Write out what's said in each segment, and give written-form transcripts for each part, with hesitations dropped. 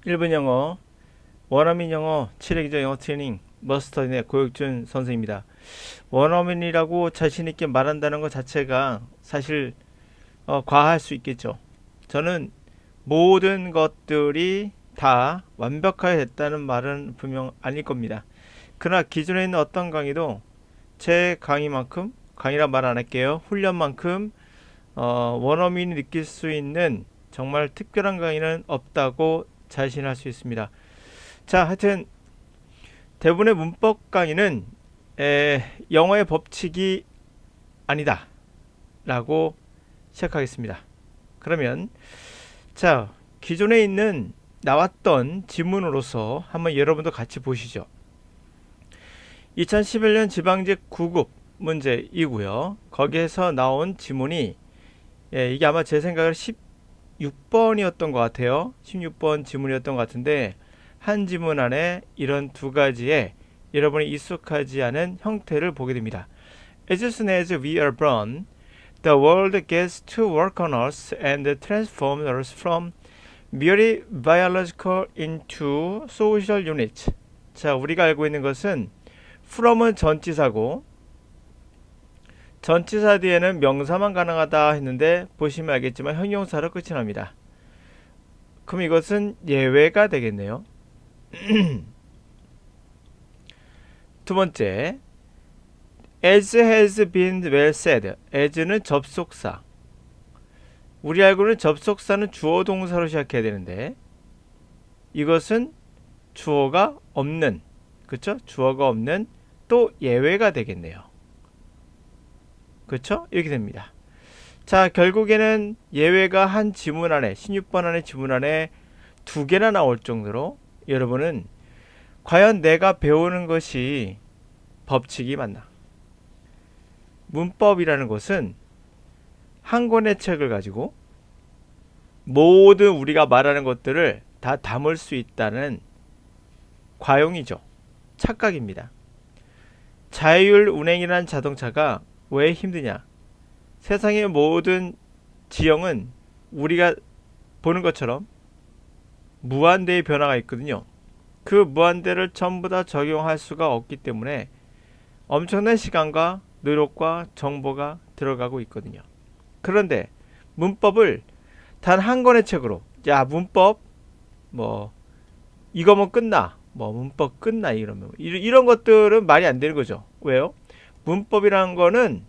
1분 영어, 원어민 영어, 7회기적 영어 트레이닝 머스터딘의 고혁준 선생입니다. 원어민이라고 자신있게 말한다는 것 자체가 사실 과할 수 있겠죠. 저는 모든 것들이 다 완벽하게 됐다는 말은 분명 아닐 겁니다. 그러나 기존에 있는 어떤 강의도 제 강의만큼, 강의란 말 안 할게요, 훈련만큼 원어민이 느낄 수 있는 정말 특별한 강의는 없다고 자신할 수 있습니다. 자, 하여튼 대부분의 문법 강의는 영어의 법칙이 아니다 라고 시작하겠습니다. 그러면 자, 기존에 있는 나왔던 지문으로서 한번 여러분도 같이 보시죠. 2011년 지방직 9급 문제이고요. 거기에서 나온 지문이 이게 아마 제 생각에 16번이었던 것 같아요. 16번 지문이었던 것 같은데, 한 지문 안에 이런 두 가지의 여러분이 익숙하지 않은 형태를 보게 됩니다. As soon as we are born, the world gets to work on us and transforms us from merely biological into social units. 자, 우리가 알고 있는 것은 from은 전치사고, 전치사 뒤에는 명사만 가능하다 했는데 보시면 알겠지만 형용사로 끝이 납니다. 그럼 이것은 예외가 되겠네요. 두 번째, as has been well said. as는 접속사. 우리 알고는 접속사는 주어 동사로 시작해야 되는데 이것은 주어가 없는, 그쵸? 주어가 없는 또 예외가 되겠네요. 그쵸? 이렇게 됩니다. 자, 결국에는 예외가 한 지문 안에, 16번 안에 지문 안에 두 개나 나올 정도로 여러분은 과연 내가 배우는 것이 법칙이 맞나? 문법이라는 것은 한 권의 책을 가지고 모든 우리가 말하는 것들을 다 담을 수 있다는 과용이죠. 착각입니다. 자율 운행이라는 자동차가 왜 힘드냐? 세상의 모든 지형은 우리가 보는 것처럼 무한대의 변화가 있거든요. 그 무한대를 전부 다 적용할 수가 없기 때문에 엄청난 시간과 노력과 정보가 들어가고 있거든요. 그런데 문법을 단 한 권의 책으로, 야, 문법 뭐 이거면 끝나, 뭐 문법 끝나, 이러면 이런 것들은 말이 안 되는 거죠. 왜요? 문법이라는 거는,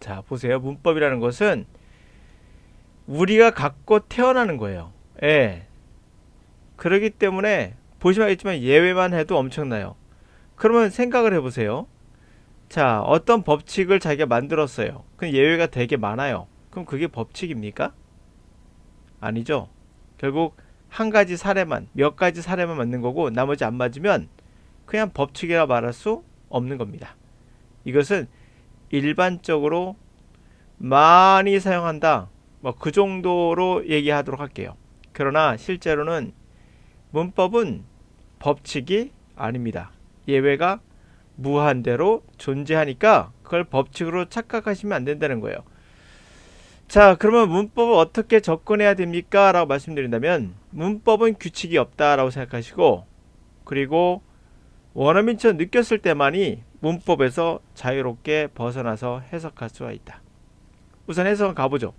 자 보세요, 문법이라는 것은 우리가 갖고 태어나는 거예요. 예. 그렇기 때문에 보시면 알겠지만 예외만 해도 엄청나요. 그러면 생각을 해보세요. 자, 어떤 법칙을 자기가 만들었어요. 그 예외가 되게 많아요. 그럼 그게 법칙입니까? 아니죠. 결국 한 가지 사례만, 몇 가지 사례만 맞는 거고 나머지 안 맞으면 그냥 법칙이라 말할 수 없는 겁니다. 이것은 일반적으로 많이 사용한다, 뭐 그 정도로 얘기하도록 할게요. 그러나 실제로는 문법은 법칙이 아닙니다. 예외가 무한대로 존재하니까 그걸 법칙으로 착각하시면 안 된다는 거예요. 자, 그러면 문법을 어떻게 접근해야 됩니까? 라고 말씀드린다면, 문법은 규칙이 없다라고 생각하시고, 그리고 원어민처럼 느꼈을 때만이 문법에서 자유롭게 벗어나서 해석할 수가 있다. 우선 해석은 가보죠.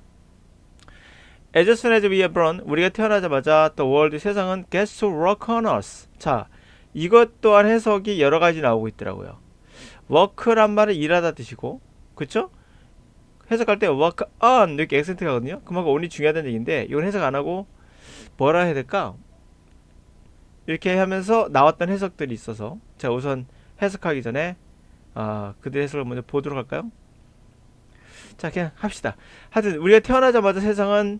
As soon as we are born, 우리가 태어나자마자 the world, 세상은 gets to work on us. 자, 이것 또한 해석이 여러 가지 나오고 있더라고요. work란 말은 일하다 뜻이고, 그쵸? 해석할 때 work on 이렇게 액센트 가거든요. 그만큼 on이 중요하다는 얘기인데 이건 해석 안 하고 뭐라 해야 될까? 이렇게 하면서 나왔던 해석들이 있어서, 자, 우선 해석하기 전에 그들의 해석을 먼저 보도록 할까요? 자, 그냥 합시다. 하여튼 우리가 태어나자마자 세상은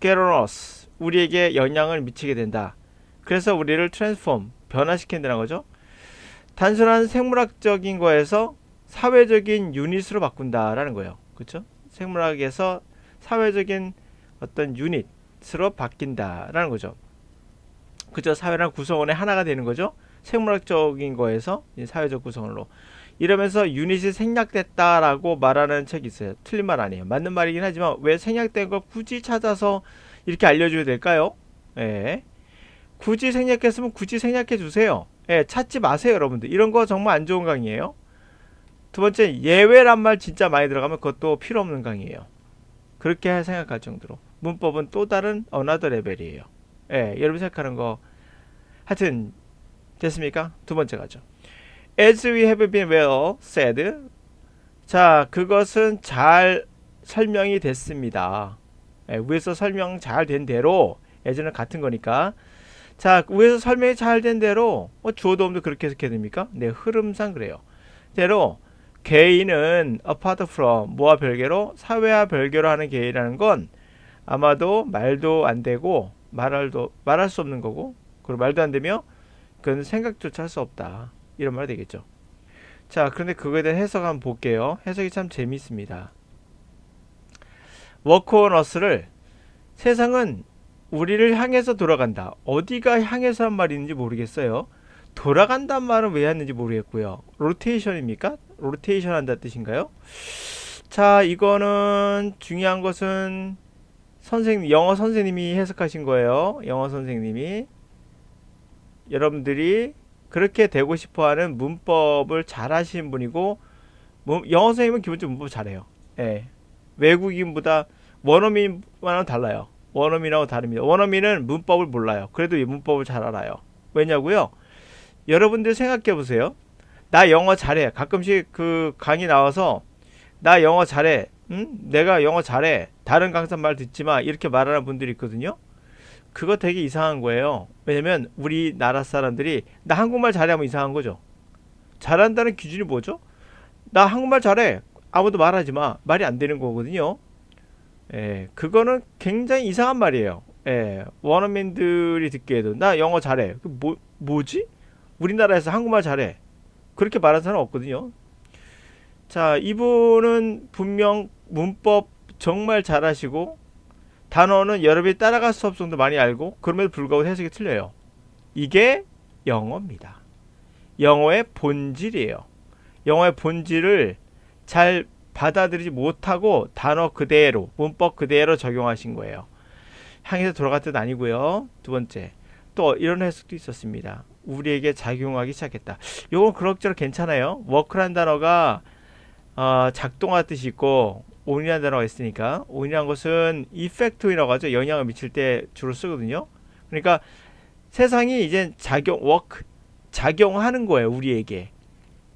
get on us, 우리에게 영향을 미치게 된다. 그래서 우리를 transform, 변화시킨다는 거죠. 단순한 생물학적인 거에서 사회적인 유닛으로 바꾼다라는 거예요. 그렇죠? 생물학에서 사회적인 어떤 유닛으로 바뀐다라는 거죠. 그죠? 사회랑 구성원의 하나가 되는 거죠. 생물학적인 거에서 사회적 구성원으로. 이러면서 유닛이 생략됐다라고 말하는 책이 있어요. 틀린 말 아니에요. 맞는 말이긴 하지만 왜 생략된 걸 굳이 찾아서 이렇게 알려줘야 될까요? 예. 굳이 생략했으면 굳이 생략해 주세요. 예, 찾지 마세요, 여러분들. 이런 거 정말 안 좋은 강의예요. 두 번째, 예외란 말 진짜 많이 들어가면 그것도 필요 없는 강의예요. 그렇게 생각할 정도로. 문법은 또 다른 another 레벨이에요. 예, 여러분 생각하는 거. 하여튼, 됐습니까? 두 번째 가죠. As we have been well said. 자, 그것은 잘 설명이 됐습니다. 예, 위에서 설명 잘 된 대로, 예전은 같은 거니까. 자, 위에서 설명이 잘 된 대로, 주어 도움도 그렇게 해석해야 됩니까? 네, 흐름상 그래요. 대로, 개인은 apart from, 뭐와 별개로? 사회와 별개로 하는 개인이라는 건 아마도 말도 안 되고, 말할 수 없는 거고, 그리고 말도 안 되며, 그건 생각조차 할 수 없다. 이런 말이 되겠죠. 자, 그런데 그거에 대한 해석 한번 볼게요. 해석이 참 재미있습니다. work on us를 세상은 우리를 향해서 돌아간다. 어디가 향해서 한 말이 있는지 모르겠어요. 돌아간다는 말은 왜 했는지 모르겠고요. 로테이션입니까? 로테이션 한다 뜻인가요? 자, 이거는 중요한 것은 영어 선생님이 해석하신 거예요. 영어 선생님이. 여러분들이 그렇게 되고 싶어하는 문법을 잘 하시는 분이고, 영어 선생님은 기본적으로 문법 잘해요. 예. 외국인보다 원어민과는 달라요. 원어민하고 다릅니다. 원어민은 문법을 몰라요. 그래도 이 문법을 잘 알아요. 왜냐고요? 여러분들 생각해 보세요. 나 영어 잘해. 가끔씩 그 강의 나와서 나 영어 잘해. 응? 내가 영어 잘해. 다른 강사 말 듣지 마. 이렇게 말하는 분들이 있거든요. 그거 되게 이상한 거예요. 왜냐면 우리나라 사람들이 나 한국말 잘해 하면 이상한 거죠. 잘한다는 기준이 뭐죠? 나 한국말 잘해. 아무도 말하지 마. 말이 안 되는 거거든요. 예, 그거는 굉장히 이상한 말이에요. 예, 원어민들이 듣기에도 나 영어 잘해. 뭐지? 우리나라에서 한국말 잘해. 그렇게 말하는 사람 없거든요. 자, 이분은 분명 문법 정말 잘하시고 단어는 여러분이 따라갈 수 없을 정도 많이 알고 그럼에도 불구하고 해석이 틀려요. 이게 영어입니다. 영어의 본질이에요. 영어의 본질을 잘 받아들이지 못하고 단어 그대로, 문법 그대로 적용하신 거예요. 향해서 돌아갈 뜻 아니고요. 두 번째, 또 이런 해석도 있었습니다. 우리에게 작용하기 시작했다. 이건 그럭저럭 괜찮아요. 워크란 단어가 작동할 뜻이 있고 on이라는 단어가 있으니까 on이라는 것은 이펙트이라고 하죠. 영향을 미칠 때 주로 쓰거든요. 그러니까 세상이 이제 작용하는 거예요. 우리에게.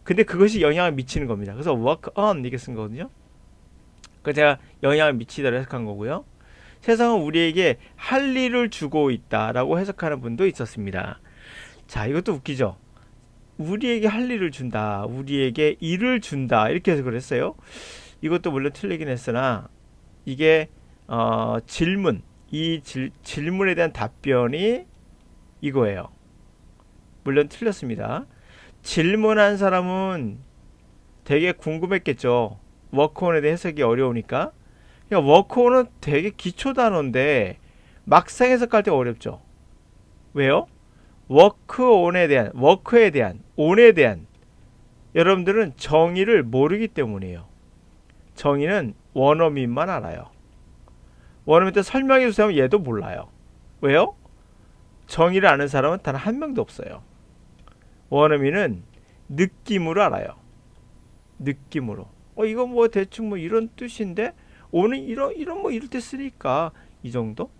근데 그것이 영향을 미치는 겁니다. 그래서 work on 이렇게 쓴 거거든요. 그래서 제가 영향을 미치다로 해석한 거고요. 세상은 우리에게 할 일을 주고 있다라고 해석하는 분도 있었습니다. 자, 이것도 웃기죠. 우리에게 할 일을 준다. 우리에게 일을 준다. 이렇게 해석을 했어요. 이것도 물론 틀리긴 했으나 이게 질문, 질문에 대한 답변이 이거예요. 물론 틀렸습니다. 질문한 사람은 되게 궁금했겠죠. 워크온에 대해 해석이 어려우니까. 그러니까 워크온은 되게 기초 단어인데 막상 해석할 때 어렵죠. 왜요? 워크에 대한 온에 대한 여러분들은 정의를 모르기 때문이에요. 정의는 원어민만 알아요. 원어민한테 설명해 주세요 하면 얘도 몰라요. 왜요? 정의를 아는 사람은 단 한 명도 없어요. 원어민은 느낌으로 알아요. 느낌으로. 이거 뭐 대충 뭐 이런 뜻인데 오늘 이런 뭐 이럴 때 쓰니까 이 정도?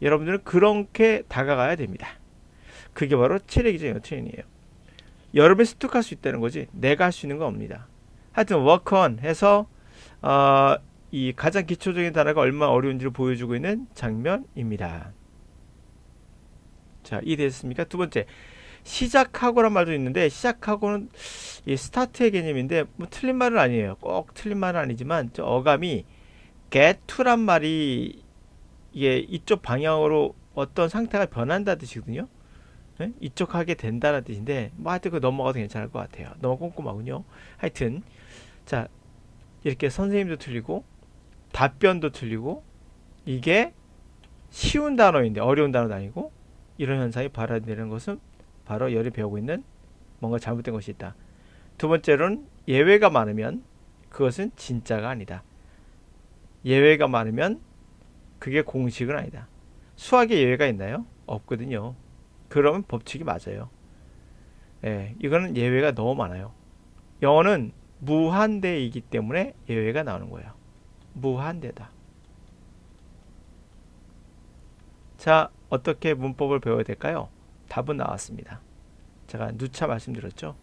여러분들은 그렇게 다가가야 됩니다. 그게 바로 체력이죠. 트레이닝이에요. 여러분이 습득할 수 있다는 거지 내가 할 수 있는 건 없습니다. 하여튼 work on 해서 이 가장 기초적인 단어가 얼마나 어려운지를 보여주고 있는 장면입니다. 자, 이해됐습니까? 두 번째, 시작하고란 말도 있는데 시작하고는 이 스타트의 개념인데 뭐 틀린 말은 아니에요. 꼭 틀린 말은 아니지만 저 어감이 get to란 말이 이게 이쪽 방향으로 어떤 상태가 변한다는 뜻이거든요. 네? 이쪽 하게 된다는 뜻인데 뭐 하여튼 그거 넘어가도 괜찮을 것 같아요. 너무 꼼꼼하군요. 하여튼 자, 이렇게 선생님도 틀리고 답변도 틀리고 이게 쉬운 단어인데 어려운 단어도 아니고 이런 현상이 발생되는 것은 바로 열이 배우고 있는 뭔가 잘못된 것이 있다. 두 번째로는 예외가 많으면 그것은 진짜가 아니다. 예외가 많으면 그게 공식은 아니다. 수학에 예외가 있나요? 없거든요. 그러면 법칙이 맞아요. 예, 이거는 예외가 너무 많아요. 영어는 무한대이기 때문에 예외가 나오는 거예요. 무한대다. 자, 어떻게 문법을 배워야 될까요? 답은 나왔습니다. 제가 누차 말씀드렸죠.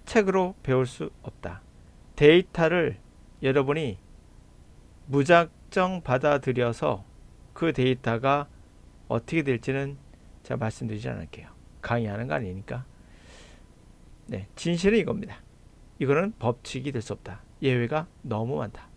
책으로 배울 수 없다. 데이터를 여러분이 무작정 받아들여서 그 데이터가 어떻게 될지는 제가 말씀드리지 않을게요. 강의하는 거 아니니까. 네, 진실은 이겁니다. 이거는 법칙이 될 수 없다. 예외가 너무 많다.